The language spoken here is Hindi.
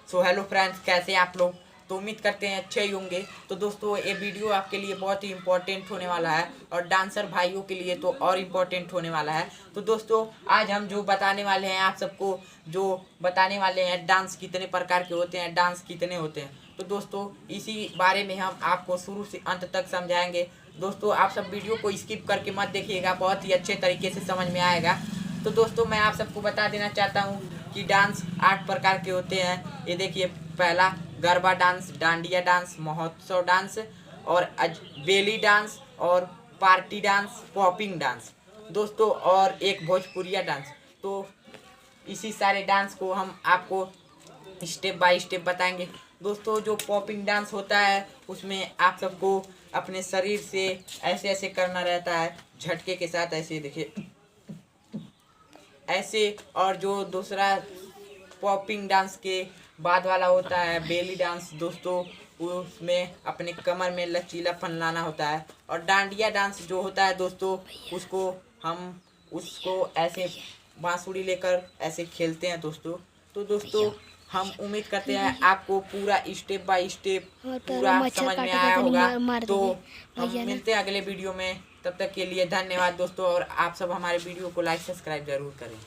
सो हेलो फ्रेंड्स, कैसे हैं आप लोग। तो उम्मीद करते हैं अच्छे ही होंगे। तो दोस्तों ये वीडियो आपके लिए बहुत ही इम्पोर्टेंट होने वाला है और डांसर भाइयों के लिए तो और इम्पोर्टेंट होने वाला है। तो दोस्तों आज हम जो बताने वाले हैं आप सबको, जो बताने वाले हैं डांस कितने प्रकार के होते हैं, डांस कितने होते हैं। तो दोस्तों इसी बारे में हम आपको शुरू से अंत तक समझाएंगे। दोस्तों आप सब वीडियो को स्किप करके मत देखिएगा, बहुत ही अच्छे तरीके से समझ में आएगा। तो दोस्तों मैं आप सबको बता देना चाहता हूँ कि डांस 8 प्रकार के होते हैं। ये देखिए, पहला गरबा डांस, डांडिया डांस, महोत्सव डांस और बेली डांस और पार्टी डांस, पॉपिंग डांस दोस्तों, और एक भोजपुरिया डांस। तो इसी सारे डांस को हम आपको स्टेप बाय स्टेप बताएंगे। दोस्तों जो पॉपिंग डांस होता है उसमें आप सबको अपने शरीर से ऐसे ऐसे करना रहता है, झटके के साथ, ऐसे देखिए ऐसे। और जो दूसरा पॉपिंग डांस के बाद वाला होता है बेली डांस दोस्तों, उसमें अपने कमर में लचीलापन लाना होता है। और डांडिया डांस जो होता है दोस्तों, उसको ऐसे बांसुरी लेकर ऐसे खेलते हैं दोस्तों। तो दोस्तों हम उम्मीद करते हैं आपको पूरा स्टेप बाय स्टेप पूरा समझ में आया होगा। तो हम मिलते हैं अगले वीडियो में, तब तक के लिए धन्यवाद दोस्तों। और आप सब हमारे वीडियो को लाइक सब्सक्राइब जरूर करें।